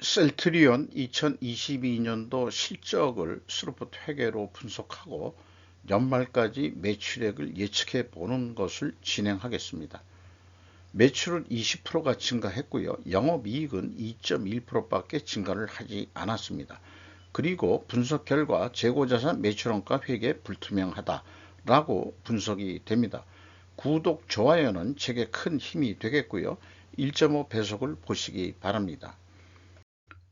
셀트리온 2022년도 실적을 스루풋 회계로 분석하고 연말까지 매출액을 예측해 보는 것을 진행하겠습니다. 매출은 20%가 증가했고요. 영업이익은 2.1%밖에 증가를 하지 않았습니다. 그리고 분석 결과 재고자산 매출원가 회계 불투명하다라고 분석이 됩니다. 구독, 좋아요는 제게 큰 힘이 되겠고요. 1.5 배속을 보시기 바랍니다.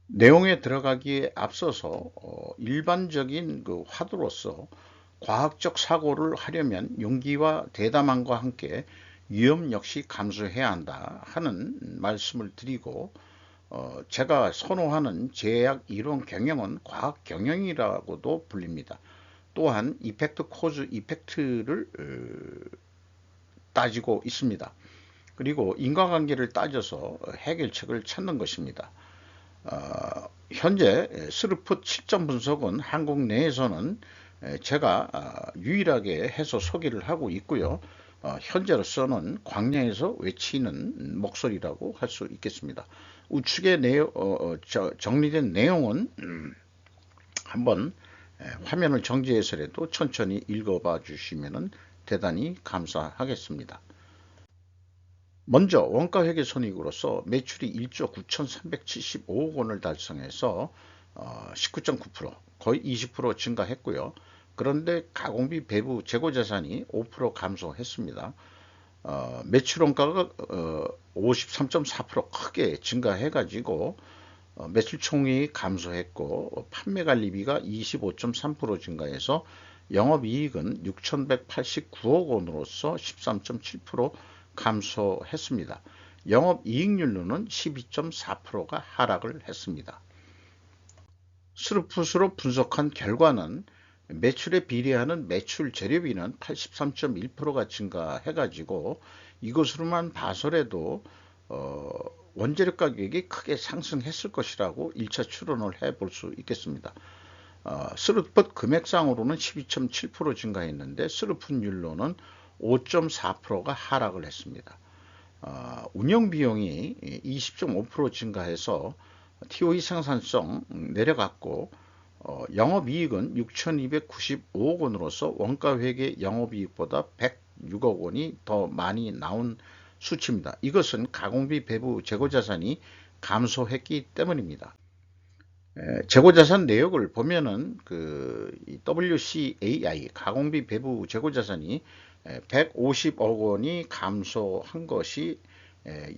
내용에 들어가기에 앞서서 일반적인 그 화두로서 과학적 사고를 하려면 용기와 대담함과 함께 위험 역시 감수해야 한다 하는 말씀을 드리고, 제가 선호하는 제약 이론 경영은 과학 경영이라고도 불립니다. 또한 이펙트 코즈 이펙트를 따지고 있습니다. 그리고 인과관계를 따져서 해결책을 찾는 것입니다. 현재 스루풋 실전 분석은 한국 내에서는 제가 유일하게 해서 소개를 하고 있고요. 현재로서는 광야에서 외치는 목소리라고 할 수 있겠습니다. 우측에 정리된 내용은 한번 화면을 정지해서라도 천천히 읽어봐 주시면 대단히 감사하겠습니다. 먼저 원가회계 손익으로서 매출이 1조 9,375억 원을 달성해서 19.9% 거의 20% 증가했고요. 그런데 가공비 배부 재고자산이 5% 감소했습니다. 매출 원가가 53.4% 크게 증가해가지고 매출 총액이 감소했고, 판매관리비가 25.3% 증가해서 영업이익은 6,189억 원으로서 13.7% 감소했습니다. 영업이익률로는 12.4%가 하락을 했습니다. 스루풋으로 분석한 결과는 매출에 비례하는 매출 재료비는 83.1%가 증가해가지고 이것으로만 봐서라도 원재료 가격이 크게 상승했을 것이라고 1차 추론을 해볼 수 있겠습니다. 스루풋 금액상으로는 12.7% 증가했는데 스루풋률로는 5.4%가 하락을 했습니다. 운영비용이 20.5% 증가해서 TOE 생산성 내려갔고, 영업이익은 6,295억 원으로서 원가회계 영업이익보다 106억 원이 더 많이 나온 수치입니다. 이것은 가공비 배부 재고자산이 감소했기 때문입니다. 재고자산 내역을 보면은 WCAI 가공비 배부 재고자산이 150억 원이 감소한 것이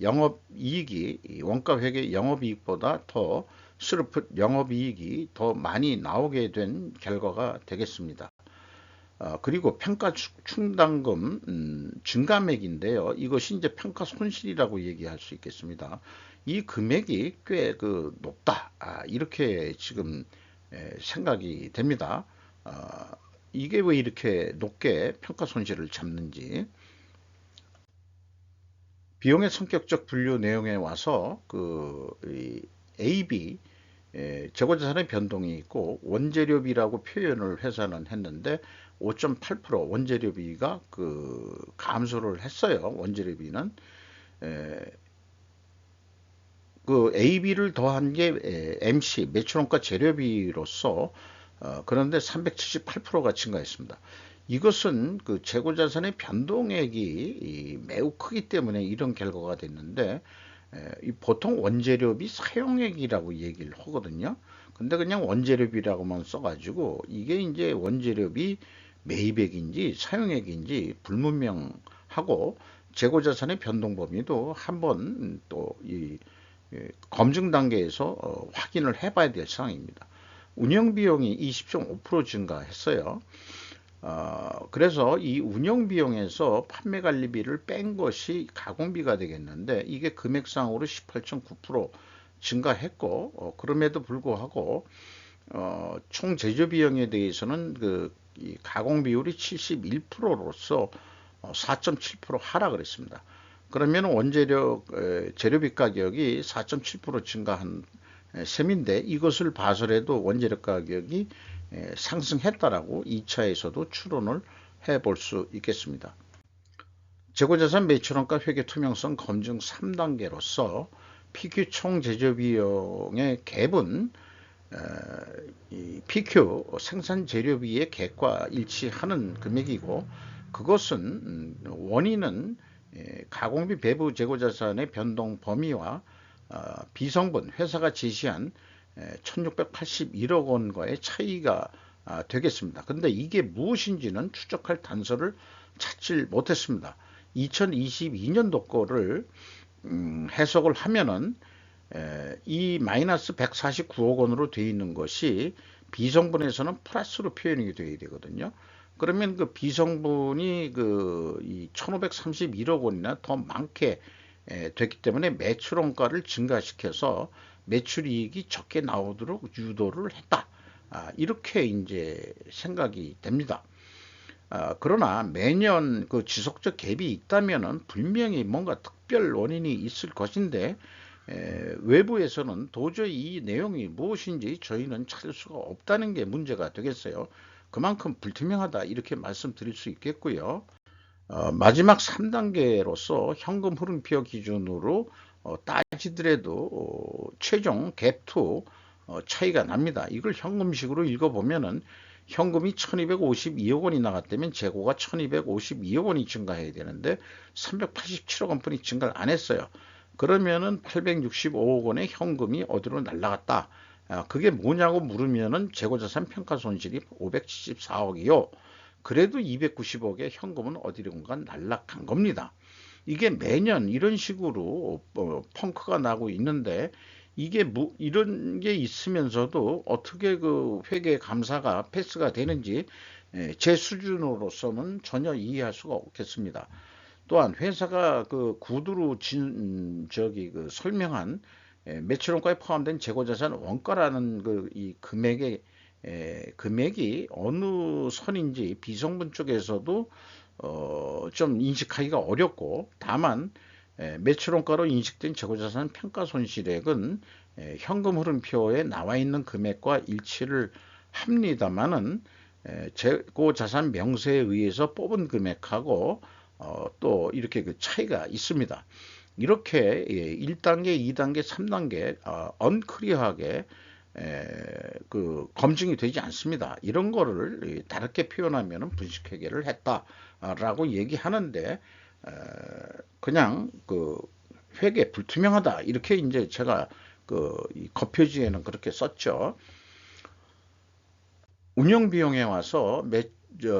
영업이익이 원가회계 영업이익보다 더 스루풋 영업이익이 더 많이 나오게 된 결과가 되겠습니다. 그리고 평가 충당금 증감액인데요. 이것이 이제 평가 손실이라고 얘기할 수 있겠습니다. 이 금액이 꽤 높다, 이렇게 지금 생각이 됩니다. 이게 왜 이렇게 높게 평가 손실을 잡는지. 비용의 성격적 분류 내용에 와서 AB 재고자산의 변동이 있고 원재료비라고 표현을 회사는 했는데 5.8% 원재료비가 감소를 했어요. 원재료비는 AB를 더한 게 MC 매출원가 재료비로서 그런데 378%가 증가했습니다. 이것은 재고자산의 변동액이 매우 크기 때문에 이런 결과가 됐는데, 보통 원재료비 사용액이라고 얘기를 하거든요. 근데 그냥 원재료비라고만 써가지고 이게 이제 원재료비 매입액인지 사용액인지 불분명하고, 재고자산의 변동 범위도 한번 또 검증 단계에서 확인을 해봐야 될 사항입니다. 운영비용이 20.5% 증가했어요. 그래서 이 운영비용에서 판매관리비를 뺀 것이 가공비가 되겠는데 이게 금액상으로 18.9% 증가했고, 그럼에도 불구하고 총 제조비용에 대해서는 이 가공비율이 71%로서 4.7% 하락을 했습니다. 그러면 원재료 재료비 가격이 4.7% 증가한 셈인데, 이것을 봐서라도 원재료 가격이 상승했다라고 2차에서도 추론을 해볼 수 있겠습니다. 재고자산 매출원가 회계 투명성 검증 3단계로서 PQ 총 제조 비용의 갭은 이 PQ 생산 재료비의 갭과 일치하는 금액이고, 그것은 원인은 가공비 배부 재고 자산의 변동 범위와 비성분 회사가 제시한 1681억 원과의 차이가 되겠습니다. 근데 이게 무엇인지는 추적할 단서를 찾질 못했습니다. 2022년도 거를 해석을 하면은 이 마이너스 149억 원으로 되어 있는 것이 비성분에서는 플러스로 표현이 되어야 되거든요. 그러면 그 비성분이 이 1531억 원이나 더 많게 됐기 때문에 매출 원가를 증가시켜서 매출이익이 적게 나오도록 유도를 했다. 이렇게 이제 생각이 됩니다. 그러나 매년 그 지속적 갭이 있다면은 분명히 뭔가 특별 원인이 있을 것인데, 외부에서는 도저히 이 내용이 무엇인지 저희는 찾을 수가 없다는 게 문제가 되겠어요. 그만큼 불투명하다 이렇게 말씀드릴 수 있겠고요. 마지막 3단계로서 현금 흐름표 기준으로 따지더라도 최종 갭2 차이가 납니다. 이걸 현금식으로 읽어보면은 현금이 1252억 원이 나갔다면 재고가 1252억 원이 증가해야 되는데 387억 원뿐이 증가를 안 했어요. 그러면은 865억 원의 현금이 어디로 날라갔다. 그게 뭐냐고 물으면은 재고자산 평가 손실이 574억이요. 그래도 290억의 현금은 어디론가 날락한 겁니다. 이게 매년 이런 식으로 펑크가 나고 있는데, 이게 이런 게 있으면서도 어떻게 그 회계 감사가 패스가 되는지 제 수준으로서는 전혀 이해할 수가 없겠습니다. 또한 회사가 그 구두로 설명한 매출원가에 포함된 재고자산 원가라는 이 금액이 어느 선인지 비성분 쪽에서도 좀 인식하기가 어렵고, 다만 매출원가로 인식된 재고자산 평가손실액은 현금 흐름표에 나와 있는 금액과 일치를 합니다만은 재고자산 명세에 의해서 뽑은 금액하고 또 이렇게 그 차이가 있습니다. 이렇게 1단계, 2단계, 3단계 언클리어하게 그 검증이 되지 않습니다. 이런 거를 다르게 표현하면 분식회계를 했다라고 얘기하는데, 그냥 그 회계 불투명하다 이렇게 이제 제가 이 겉표지에는 그렇게 썼죠. 운영 비용에 와서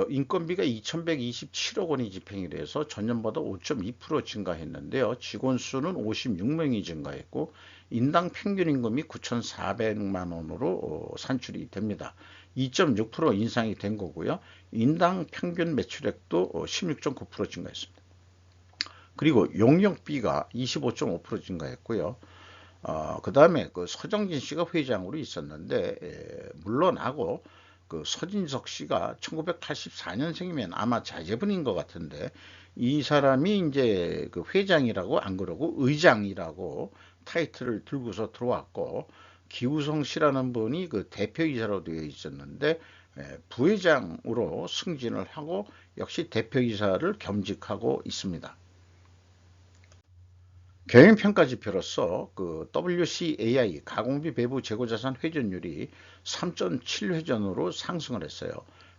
인건비가 2,127억 원이 집행이 돼서 전년보다 5.2% 증가했는데요. 직원 수는 56명이 증가했고, 인당 평균 임금이 9,400만 원으로 산출이 됩니다. 2.6% 인상이 된 거고요. 인당 평균 매출액도 16.9% 증가했습니다. 그리고 용역비가 25.5% 증가했고요. 그 다음에 그 서정진 씨가 회장으로 있었는데 물러나고 그 서진석 씨가 1984년생이면 아마 자제분인 것 같은데, 이 사람이 이제 그 회장이라고 안 그러고 의장이라고 타이틀을 들고서 들어왔고, 기우성 씨라는 분이 그 대표이사로 되어 있었는데 부회장으로 승진을 하고 역시 대표이사를 겸직하고 있습니다. 경영평가지표로서 그 WCAI 가공비 배부 재고자산 회전율이 3.7회전으로 상승을 했어요.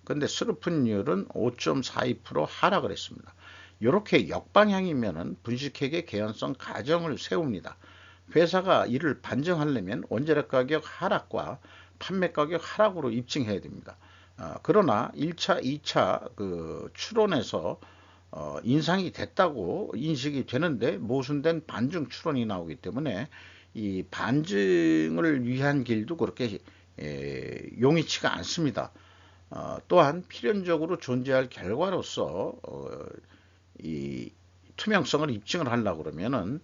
그런데 스루픈율은 5.42% 하락을 했습니다. 이렇게 역방향이면은 분식회계 개연성 가정을 세웁니다. 회사가 이를 반증하려면 원자력 가격 하락과 판매 가격 하락으로 입증해야 됩니다. 그러나 1차, 2차 그 추론에서 인상이 됐다고 인식이 되는데 모순된 반증 추론이 나오기 때문에 이 반증을 위한 길도 그렇게 용이치가 않습니다. 또한 필연적으로 존재할 결과로서 이 투명성을 입증을 하려고 그러면은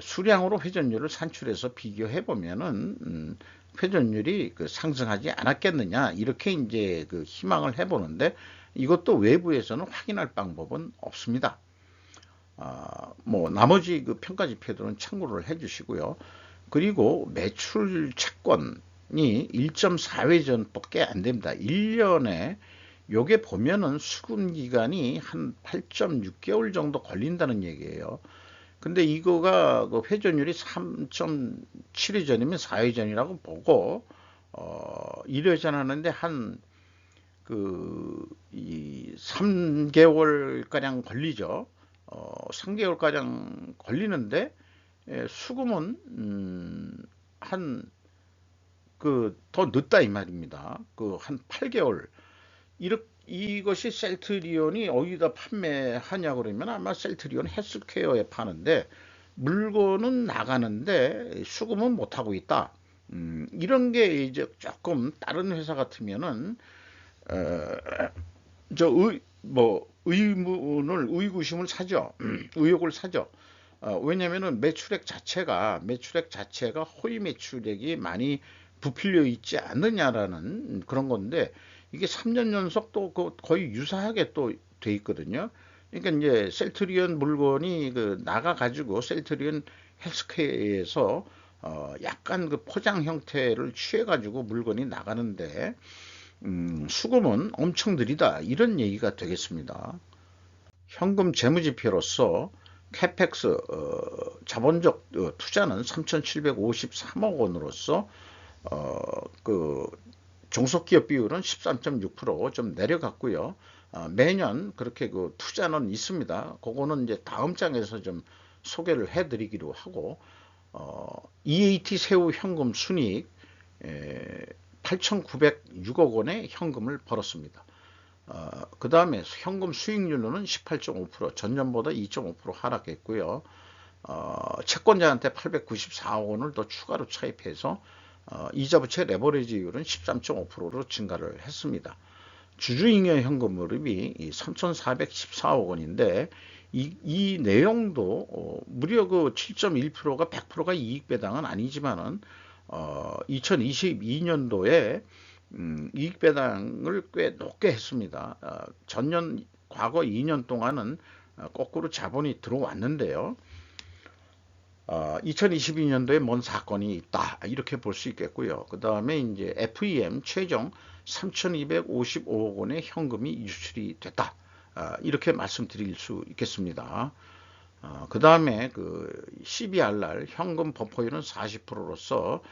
수량으로 회전율을 산출해서 비교해 보면은 회전율이 상승하지 않았겠느냐 이렇게 이제 그 희망을 해보는데, 이것도 외부에서는 확인할 방법은 없습니다. 뭐 나머지 그 평가 지표들은 참고를 해주시고요. 그리고 매출 채권이 1.4회전밖에 안 됩니다. 1년에 요게 보면은 수급 기간이 한 8.6개월 정도 걸린다는 얘기예요. 근데 이거가 그 회전율이 3.7회전이면 4회전이라고 보고 1회전 하는데 한 이 3개월 가량 걸리죠. 3개월 가량 걸리는데 수금은 한 더 늦다 이 말입니다. 한 8개월. 이것이 셀트리온이 어디다 판매하냐 그러면 아마 셀트리온 헬스케어에 파는데 물건은 나가는데 수금은 못 하고 있다. 이런 게 이제 조금 다른 회사 같으면은 의구심을 사죠. 의욕을 사죠. 왜냐면은 매출액 자체가 호위 매출액이 많이 부풀려 있지 않느냐라는 그런 건데 이게 3년 연속 또 거의 유사하게 또 돼 있거든요. 그러니까 이제 셀트리온 물건이 나가 가지고 셀트리온 헬스케어에서 약간 포장 형태를 취해 가지고 물건이 나가는데 수금은 엄청 느리다 이런 얘기가 되겠습니다. 현금 재무지표로서 캐펙스 자본적 투자는 3,753억 원으로서 그 종속기업 비율은 13.6%좀 내려갔고요. 매년 그렇게 투자는 있습니다. 그거는 이제 다음 장에서 좀 소개를 해드리기로 하고 EAT 세후 현금 순이익 8,906억 원의 현금을 벌었습니다. 그 다음에 현금 수익률은 18.5%, 전년보다 2.5% 하락했고요. 채권자한테 894억 원을 더 추가로 차입해서 이자부채 레버리지율은 13.5%로 증가를 했습니다. 주주잉여 현금 흐름이 3,414억 원인데 이 내용도 무려 7.1%가 100%가 이익 배당은 아니지만은 2022년도에 이익 배당을 꽤 높게 했습니다. 과거 2년 동안은 거꾸로 자본이 들어왔는데요. 2022년도에 뭔 사건이 있다 이렇게 볼 수 있겠고요. 그 다음에 이제 FEM 최종 3,255억 원의 현금이 유출이 됐다. 이렇게 말씀드릴 수 있겠습니다. 그 다음에 CBRR 현금 범퍼율은 40%로서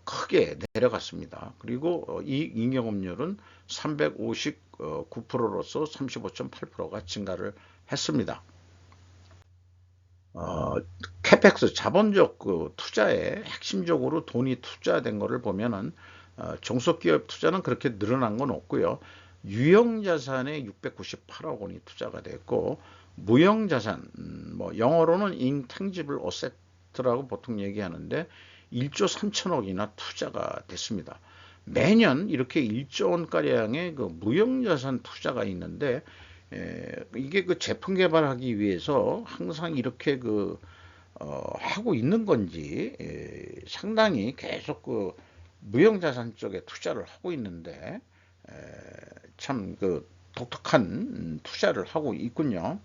크게 내려갔습니다. 그리고 이익 잉여금률은 359%로서 35.8%가 증가를 했습니다. 캐펙스 자본적 투자에 핵심적으로 돈이 투자된 것을 보면은 종속기업 투자는 그렇게 늘어난 건 없고요. 유형자산에 698억 원이 투자가 됐고 무형자산 뭐 영어로는 intangible asset라고 보통 얘기하는데 1조 3천억이나 투자가 됐습니다. 매년 이렇게 1조 원가량의 무형자산 투자가 있는데 이게 제품 개발하기 위해서 항상 이렇게 하고 있는 건지 상당히 계속 무형자산 쪽에 투자를 하고 있는데 참 독특한 투자를 하고 있군요.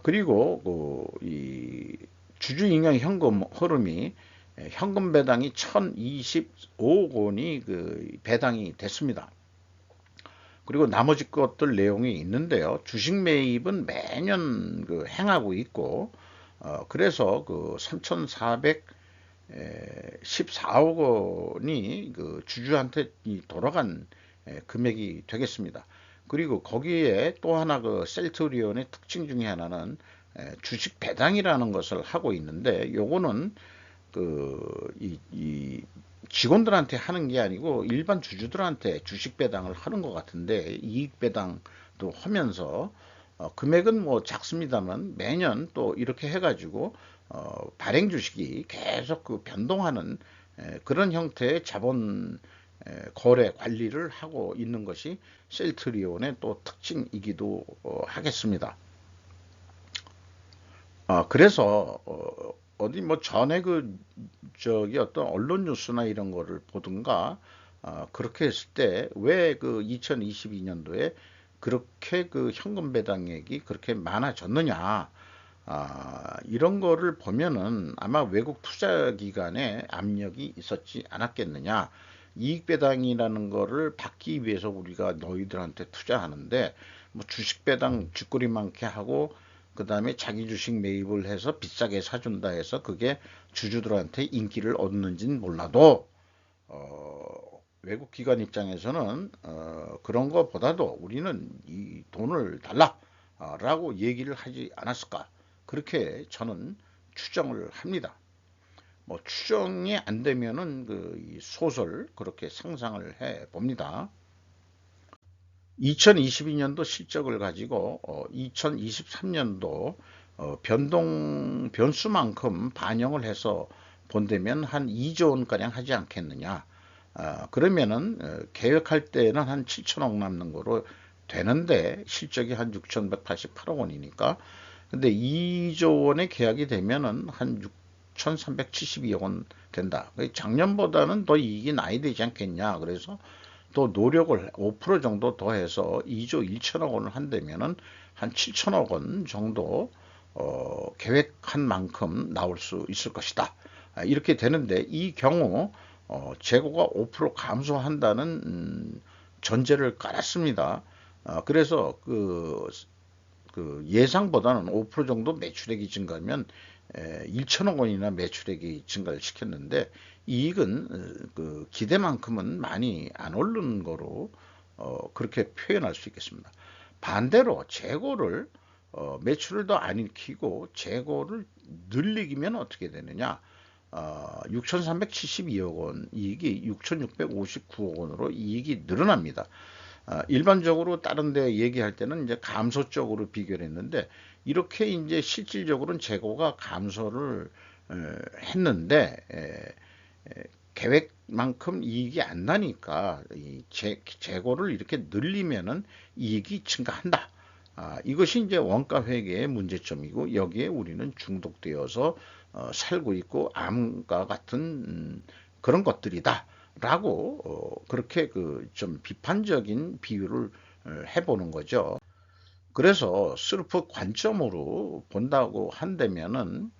그리고 이 주주잉여 현금 흐름이 현금 배당이 1,025억 원이 배당이 됐습니다. 그리고 나머지 것들 내용이 있는데요. 주식 매입은 매년 행하고 있고 그래서 3,414억 원이 주주한테 돌아간 금액이 되겠습니다. 그리고 거기에 또 하나 셀트리온의 특징 중에 하나는 주식 배당이라는 것을 하고 있는데 요거는 이 직원들한테 하는 게 아니고 일반 주주들한테 주식 배당을 하는 것 같은데 이익 배당도 하면서 금액은 뭐 작습니다만 매년 또 이렇게 해가지고 발행 주식이 계속 변동하는 그런 형태의 자본 거래 관리를 하고 있는 것이 셀트리온의 또 특징이기도 하겠습니다. 그래서 어디 뭐 전에 어떤 언론 뉴스나 이런 거를 보든가 그렇게 했을 때 왜 2022년도에 그렇게 현금 배당액이 그렇게 많아졌느냐 이런 거를 보면은 아마 외국 투자 기관에 압력이 있었지 않았겠느냐. 이익 배당이라는 거를 받기 위해서 우리가 너희들한테 투자하는데 뭐 주식 배당 쥐꼬리 많게 하고 그 다음에 자기 주식 매입을 해서 비싸게 사준다 해서 그게 주주들한테 인기를 얻는지는 몰라도 외국 기관 입장에서는 그런 것보다도 우리는 이 돈을 달라 라고 얘기를 하지 않았을까, 그렇게 저는 추정을 합니다. 뭐 추정이 안 되면은 이 소설 그렇게 상상을 해 봅니다. 2022년도 실적을 가지고 2023년도 변수만큼 반영을 해서 본다면 한 2조 원가량 하지 않겠느냐. 그러면은 계획할 때는 한 7천억 남는 거로 되는데 실적이 한 6,188억 원이니까, 근데 2조 원의 계약이 되면은 한 6,372억 원 된다. 작년보다는 더 이익이 나야 되지 않겠냐. 그래서 또 노력을 5% 정도 더해서 2조 1천억 원을 한다면은 한 7천억 원 정도 계획한 만큼 나올 수 있을 것이다. 이렇게 되는데, 이 경우 재고가 5% 감소한다는 전제를 깔았습니다. 그래서 그 예상보다는 5% 정도 매출액이 증가하면 1천억 원이나 매출액이 증가를 시켰는데, 이익은 그 기대만큼은 많이 안 오르는 거로 그렇게 표현할 수 있겠습니다. 반대로 재고를 매출을 더 안 일으키고 재고를 늘리기면 어떻게 되느냐? 6,372억 원 이익이 6,659억 원으로 이익이 늘어납니다. 일반적으로 다른 데 얘기할 때는 이제 감소적으로 비교를 했는데, 이렇게 이제 실질적으로는 재고가 감소를 했는데 계획만큼 이익이 안 나니까 이 재고를 이렇게 늘리면은 이익이 증가한다. 이것이 이제 원가 회계의 문제점이고, 여기에 우리는 중독되어서 살고 있고 암과 같은 그런 것들이다 라고 그렇게 그 좀 비판적인 비유를 해보는 거죠. 그래서 스루프 관점으로 본다고 한다면은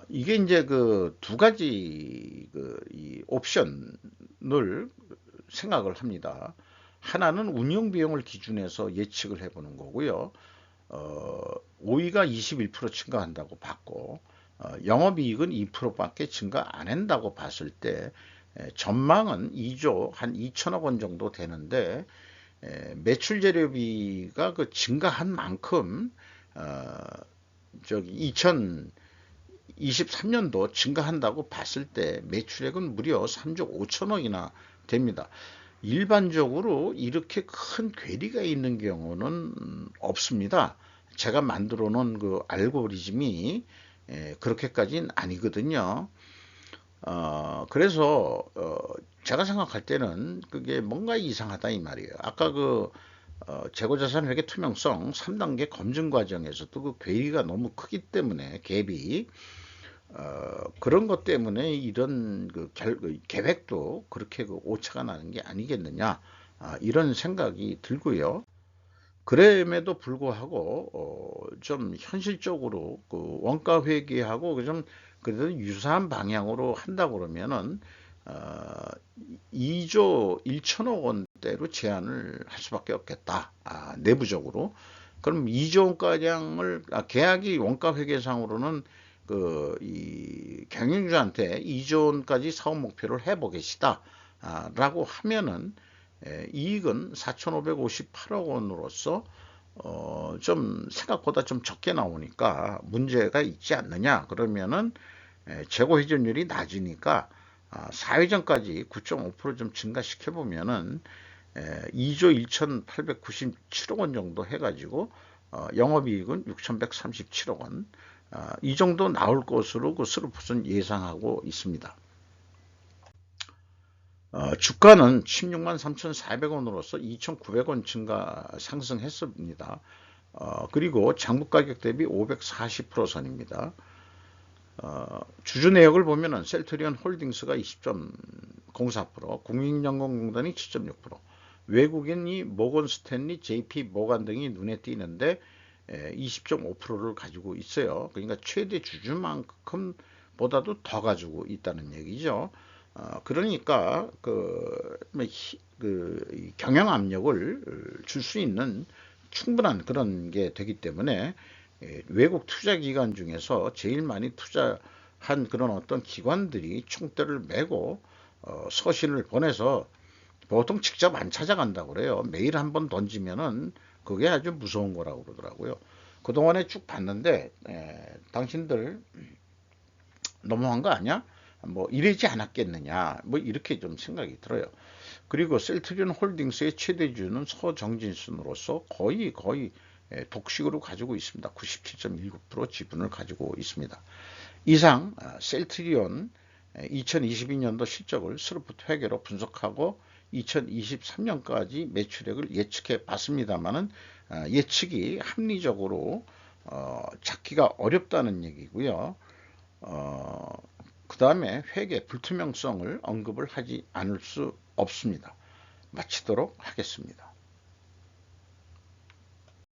이게 이제 그 두 가지 이 옵션을 생각을 합니다. 하나는 운영 비용을 기준해서 예측을 해보는 거고요. OE가 21% 증가한다고 봤고 영업이익은 2%밖에 증가 안 한다고 봤을 때 전망은 2조 한 2천억 원 정도 되는데, 매출 재료비가 그 증가한 만큼 저기 2023년도 증가한다고 봤을 때 매출액은 무려 3조 5천억이나 됩니다. 일반적으로 이렇게 큰 괴리가 있는 경우는 없습니다. 제가 만들어 놓은 그 알고리즘이 그렇게까지는 아니거든요. 그래서 제가 생각할 때는 그게 뭔가 이상하다 이 말이에요. 아까 그 재고자산 회계 투명성 3단계 검증 과정에서도 그 괴리가 너무 크기 때문에 갭이 그런 것 때문에 이런 그 계획도 그렇게 그 오차가 나는 게 아니겠느냐, 이런 생각이 들고요. 그럼에도 불구하고 좀 현실적으로 그 원가 회계하고 좀 그래도 유사한 방향으로 한다 그러면은 어, 2조 1천억 원대로 제한을 할 수밖에 없겠다. 내부적으로. 그럼 2조 원가량을 계약이 원가 회계상으로는 이 경영주한테 2조 원까지 사업 목표를 해보겠다. 라고 하면은 이익은 4,558억 원으로서 좀 생각보다 좀 적게 나오니까 문제가 있지 않느냐. 그러면은 재고 회전율이 낮으니까 4회전까지 9.5%좀 증가시켜 보면은 2조 1,897억 원 정도 해가지고 영업이익은 6,137억 원, 이 정도 나올 것으로 그 스루풋은 예상하고 있습니다. 주가는 16만 3,400원으로서 2,900원 증가 상승했습니다. 그리고 장부 가격 대비 540% 선입니다. 주주 내역을 보면은 셀트리온 홀딩스가 20.04%, 국민연금공단이 7.6%, 외국인이 모건 스탠리, JP 모간 등이 눈에 띄는데 20.5%를 가지고 있어요. 그러니까 최대 주주만큼 보다도 더 가지고 있다는 얘기죠. 그러니까 경영 압력을 줄 수 있는 충분한 그런 게 되기 때문에 외국 투자 기관 중에서 제일 많이 투자한 그런 어떤 기관들이 총대를 메고 서신을 보내서 보통 직접 안 찾아간다고 그래요. 매일 한번 던지면은 그게 아주 무서운 거라고 그러더라고요. 그동안에 쭉 봤는데 당신들 너무한 거 아니야? 뭐 이러지 않았겠느냐 뭐 이렇게 좀 생각이 들어요. 그리고 셀트리온 홀딩스의 최대주주는 서정진순으로서 거의 독식으로 가지고 있습니다. 97.19% 지분을 가지고 있습니다. 이상 셀트리온 2022년도 실적을 스로프트 회계로 분석하고 2023년까지 매출액을 예측해 봤습니다만은 예측이 합리적으로 잡기가 어렵다는 얘기고요. 그 다음에 회계 불투명성을 언급을 하지 않을 수 없습니다. 마치도록 하겠습니다.